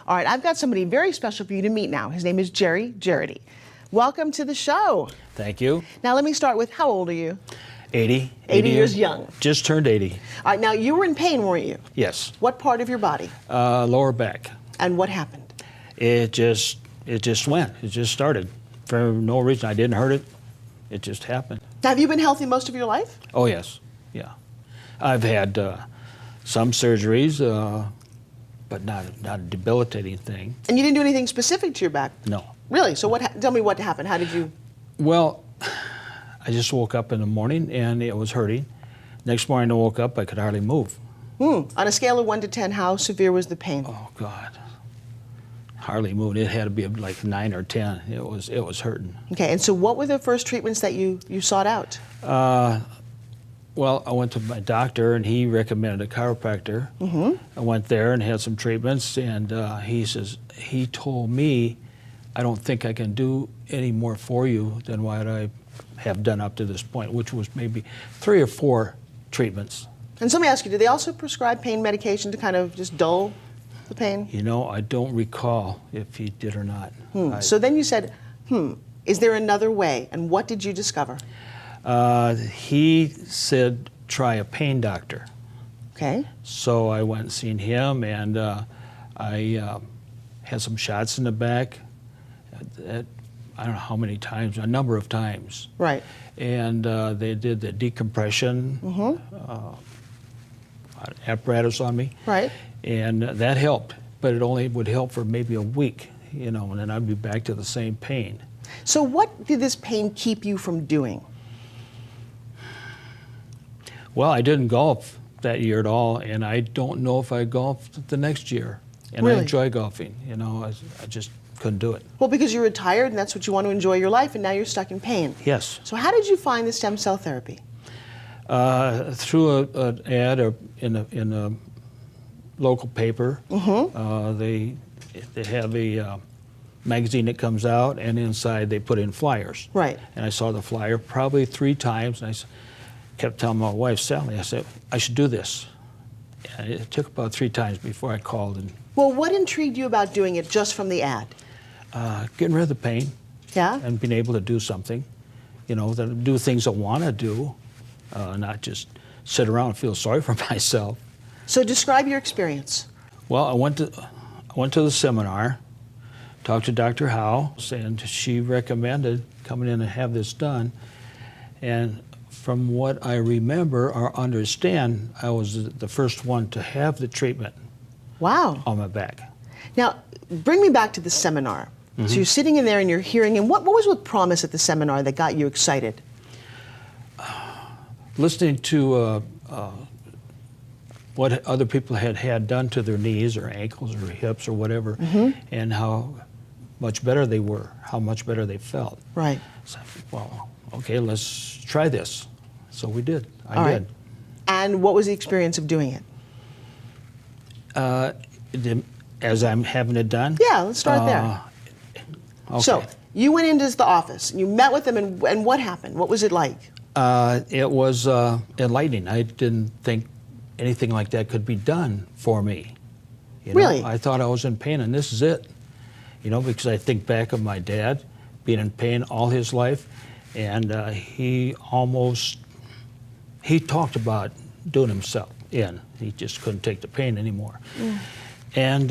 All right, I've got somebody very special for you to meet now. His name is Gerry Interview. Welcome to the show. Thank you. Now let me start with, how old are you? 80. 80 years young. Just turned 80. All right, now you were in pain, weren't you? Yes. What part of your body? Lower back. And what happened? It just went. It just started. For no reason. I didn't hurt it. It just happened. Now, have you been healthy most of your life? Oh, yes. Yeah. I've had some surgeries, but not a debilitating thing. And you didn't do anything specific to your back? No. Really? So tell me what happened. How did you? Well, I just woke up in the morning and it was hurting. Next morning I woke up, I could hardly move. On a scale of 1 to 10, how severe was the pain? Oh, God. Hardly moved. It had to be like 9 or 10. It was hurting. Okay, and so what were the first treatments that you sought out? Well, I went to my doctor and he recommended a chiropractor. I went there and had some treatments, and he told me, I don't think I can do any more for you than what I have done up to this point, which was maybe 3 or 4 treatments. And so let me ask you, did they also prescribe pain medication to kind of just dull the pain? You know, I don't recall if he did or not. So then you said, is there another way? And what did you discover? He said, try a pain doctor. Okay. So I went and seen him, and I had some shots in the back. I don't know how many times, a number of times. Right. And they did the decompression apparatus on me. Right. And that helped, but it only would help for maybe a week, you know, and then I'd be back to the same pain. So what did this pain keep you from doing? Well, I didn't golf that year at all, and I don't know if I golfed the next year. And Really? I enjoy golfing, you know, I just couldn't do it. Well, because you're retired and that's what you want to enjoy your life, and now you're stuck in pain. Yes. So how did you find the stem cell therapy? Through an ad in a local paper. They have a magazine that comes out, and inside they put in flyers. Right. And I saw the flyer probably 3 times, and I kept telling my wife, Sally, I said, I should do this. And it took about 3 times before I called. And Well, what intrigued you about doing it just from the ad? getting rid of the pain. Yeah? And being able to do something, you know, do things I want to do, not just sit around and feel sorry for myself. So describe your experience. Well, I went to the seminar, talked to Dr. Howe, and she recommended coming in and have this done. And from what I remember or understand, I was the first one to have the treatment Wow. on my back. Now, bring me back to the seminar. So you're sitting in there and you're hearing, and what was with promise at the seminar that got you excited? Listening to what other people had done to their knees or ankles or hips or whatever, and how much better they were, how much better they felt. Right. So, well, okay, let's try this. So we did. I All right. did. And what was the experience of doing it? As I'm having it done? Yeah, let's start there. Okay. So you went into the office, and you met with them, and what happened? What was it like? It was enlightening. I didn't think anything like that could be done for me. You know? Really? I thought I was in pain, and this is it. You know, because I think back of my dad being in pain all his life, and he talked about doing himself in. He just couldn't take the pain anymore. And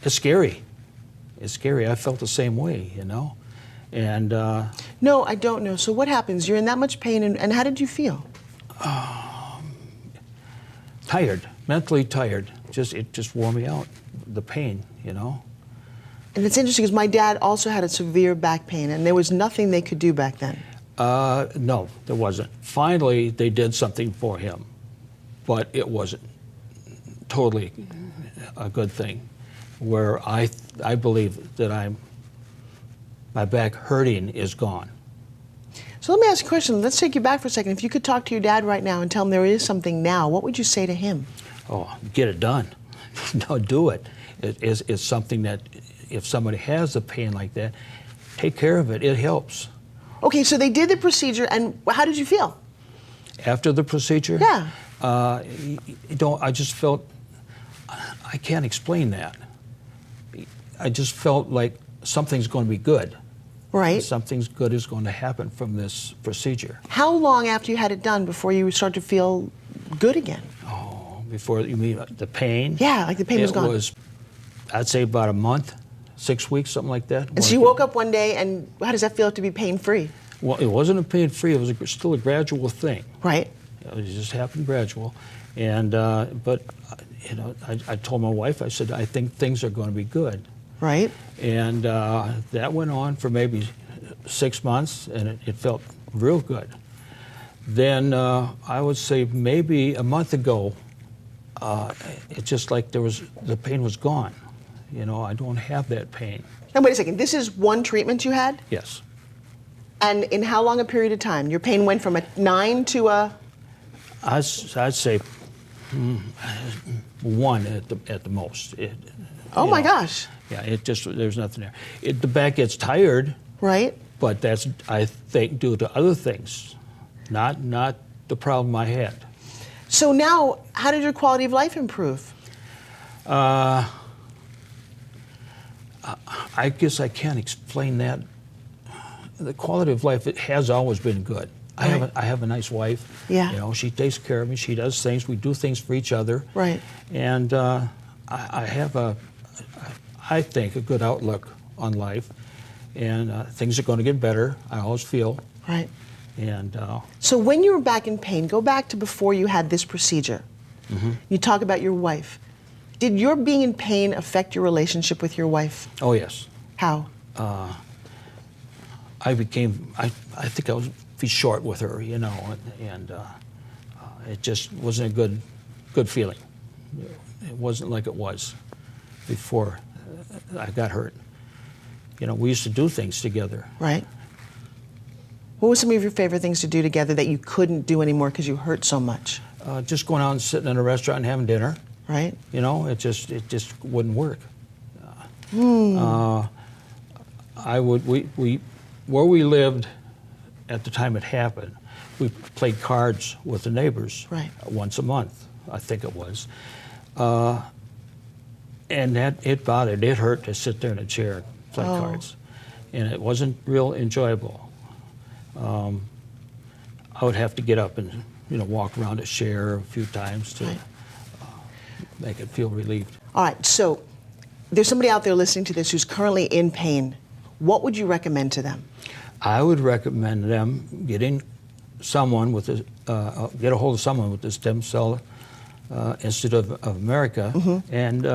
it's scary. It's scary. I felt the same way, you know. And No, I don't know. So what happens? You're in that much pain, and how did you feel? tired, mentally tired. It just wore me out, the pain, you know. And it's interesting because my dad also had a severe back pain, and there was nothing they could do back then. No, there wasn't. Finally, they did something for him, but it wasn't totally a good thing. Where I believe that my back hurting is gone. So let me ask you a question. Let's take you back for a second. If you could talk to your dad right now and tell him there is something now, what would you say to him? Oh, get it done. No, do it. It's something that if somebody has a pain like that, take care of it. It helps. Okay, so they did the procedure, and how did you feel? After the procedure? Yeah. I just felt, I can't explain that. I just felt like something's going to be good. Right. Something's good is going to happen from this procedure. How long after you had it done before you started to feel good again? Oh, before you mean the pain? Yeah, like the pain was gone. It was, I'd say about a month, 6 weeks, something like that. And so you woke up one day, and how does that feel to be pain-free? Well, it wasn't a pain-free. It was still a gradual thing. Right. It just happened gradual. And, but, you know, I told my wife, I said, I think things are going to be good. Right. And that went on for maybe 6 months, and it felt real good. Then I would say maybe a month ago, it's just like the pain was gone. You know, I don't have that pain. Now, wait a second. This is one treatment you had? Yes. And in how long a period of time? Your pain went from a 9 to a... I'd say 1 at the most. Oh, my gosh. Yeah, there's nothing there. The back gets tired. Right. But that's, I think, due to other things, not the problem I had. So now, how did your quality of life improve? I guess I can't explain that. The quality of life, it has always been good. Right. I have a nice wife. Yeah. You know, she takes care of me. She does things. We do things for each other. Right. And I have I think, a good outlook on life. And things are going to get better, I always feel. Right. And so when you were back in pain, go back to before you had this procedure. Mm-hmm. You talk about your wife. Did your being in pain affect your relationship with your wife? oh yes, How? I think I was short with her, you know, and it just wasn't a good feeling. It wasn't like it was before I got hurt. You know, we used to do things together. Right. What were some of your favorite things to do together that you couldn't do anymore because you hurt so much? Just going out and sitting in a restaurant and having dinner. Right. You know, it just wouldn't work. Where we lived at the time it happened, we played cards with the neighbors. Right. Once a month, I think it was. And it bothered, it hurt to sit there in a chair and play cards. And it wasn't real enjoyable. I would have to get up and, you know, walk around a chair a few times to make it feel relieved. All right, so there's somebody out there listening to this who's currently in pain. What would you recommend to them? I would recommend them getting someone with get a hold of someone with the Stem Cell Institute of America and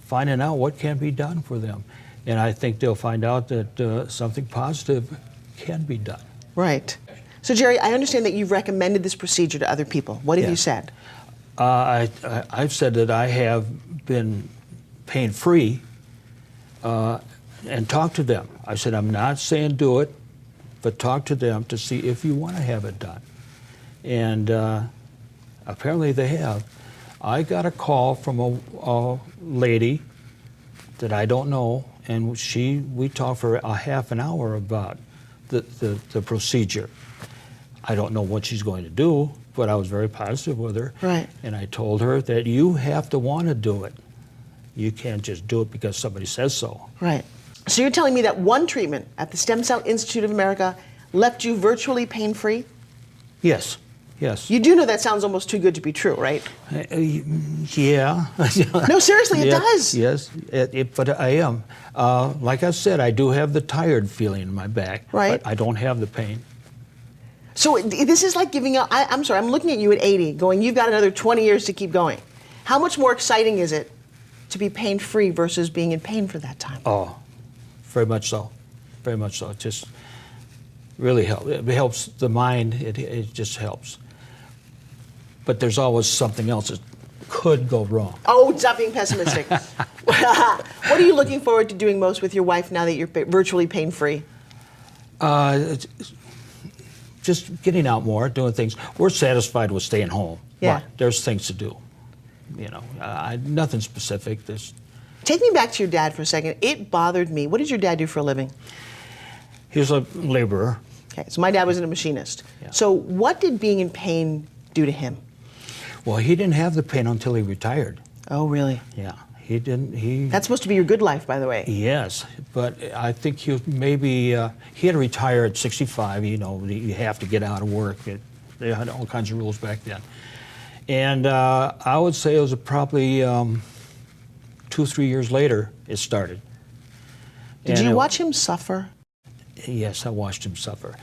finding out what can be done for them. And I think they'll find out that something positive can be done. Right. So, Gerry, I understand that you've recommended this procedure to other people. What have you said? I've said that I have been pain-free and talked to them. I said, I'm not saying do it, but talk to them to see if you want to have it done. And apparently they have. I got a call from a lady that I don't know, and we talked for a half an hour about the procedure. I don't know what she's going to do, but I was very positive with her. Right. And I told her that you have to want to do it. You can't just do it because somebody says so. Right. So you're telling me that one treatment at the Stem Cell Institute of America left you virtually pain-free? Yes. Yes. You do know that sounds almost too good to be true, right? Yeah. No, seriously, it does. Yes, but I am. Like I said, I do have the tired feeling in my back, right. But I don't have the pain. So this is like giving up. I'm sorry, I'm looking at you at 80 going, you've got another 20 years to keep going. How much more exciting is it to be pain-free versus being in pain for that time? Oh, very much so. Very much so. It just really helps. It helps the mind. It just helps. But there's always something else that could go wrong. Oh, stop being pessimistic. What are you looking forward to doing most with your wife now that you're virtually pain-free? Just getting out more, doing things. We're satisfied with staying home. Yeah. But there's things to do. You know, nothing specific. Take me back to your dad for a second. It bothered me. What did your dad do for a living? He was a laborer. Okay, so my dad wasn't a machinist. Yeah. So what did being in pain do to him? Well, he didn't have the pain until he retired. Oh, really? Yeah. He didn't. He. That's supposed to be your good life, by the way. Yes, but I think he maybe he had to retire at 65. You know, you have to get out of work. They had all kinds of rules back then, and I would say it was probably 2-3 years later it started. Did you watch him suffer? Yes, I watched him suffer.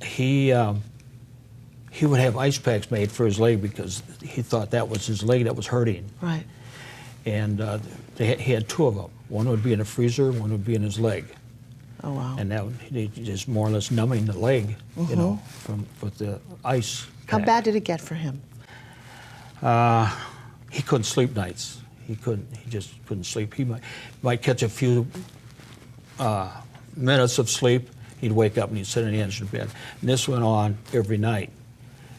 He would have ice packs made for his leg because he thought that was his leg that was hurting. Right. And he had 2 of them. One would be in a freezer, one would be in his leg. Oh, wow. And that would just more or less numbing the leg, you know, with the ice. How pack. bad did it get for him? He couldn't sleep nights. He just couldn't sleep. He might catch a few minutes of sleep. He'd wake up and he'd sit on the edge of the bed. And this went on every night.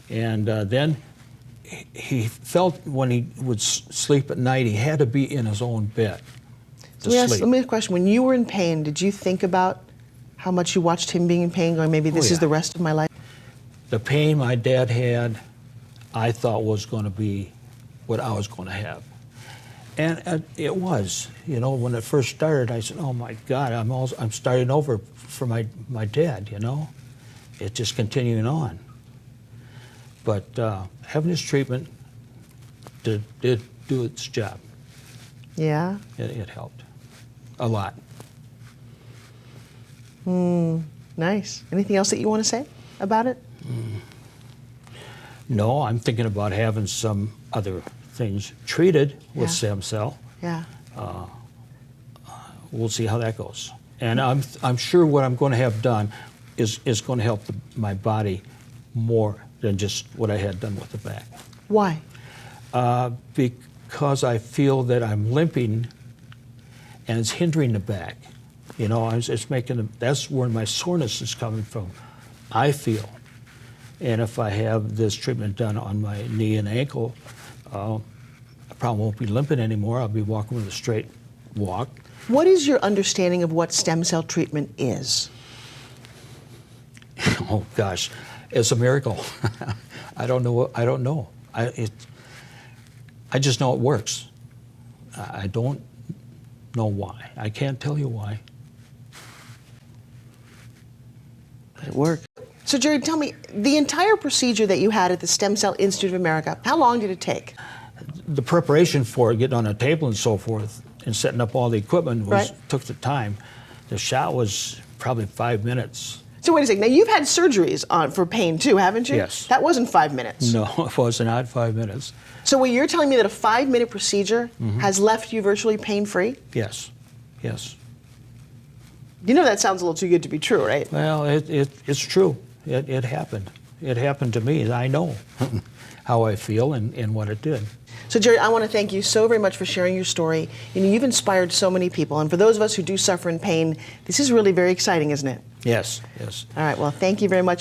And then he felt when he would sleep at night, he had to be in his own bed to sleep. Let me ask a question. When you were in pain, did you think about how much you watched him being in pain, going, maybe this is the rest of my life? The pain my dad had, I thought was going to be what I was going to have. And it was. You know, when it first started, I said, oh my God, I'm starting over for my dad, you know? It's just continuing on. But having this treatment did do its job. Yeah? It helped a lot. Nice. Anything else that you want to say about it? No, I'm thinking about having some other things treated with stem cell. Yeah. We'll see how that goes. And I'm sure what I'm going to have done is going to help my body more than just what I had done with the back. Why? Because I feel that I'm limping and it's hindering the back. You know, that's where my soreness is coming from, I feel. And if I have this treatment done on my knee and ankle, I probably won't be limping anymore. I'll be walking with a straight walk. What is your understanding of what stem cell treatment is? Oh gosh, it's a miracle. I don't know. I just know it works. I don't know why. I can't tell you why. But it worked. So Gerry, tell me, the entire procedure that you had at the Stem Cell Institute of America, how long did it take? The preparation for it, getting on a table and so forth, and setting up all the equipment took the time. The shot was probably 5 minutes. So wait a second, now you've had surgeries for pain too, haven't you? Yes. That wasn't 5 minutes. No, it was not 5 minutes. So what you're telling me that a 5-minute procedure has left you virtually pain-free? Yes, yes. You know that sounds a little too good to be true, right? Well, it's true. It happened. It happened to me. I know how I feel and what it did. So Gerry, I want to thank you so very much for sharing your story. You know, you've inspired so many people, and for those of us who do suffer in pain, this is really very exciting, isn't it? Yes, yes. All right, well, thank you very much.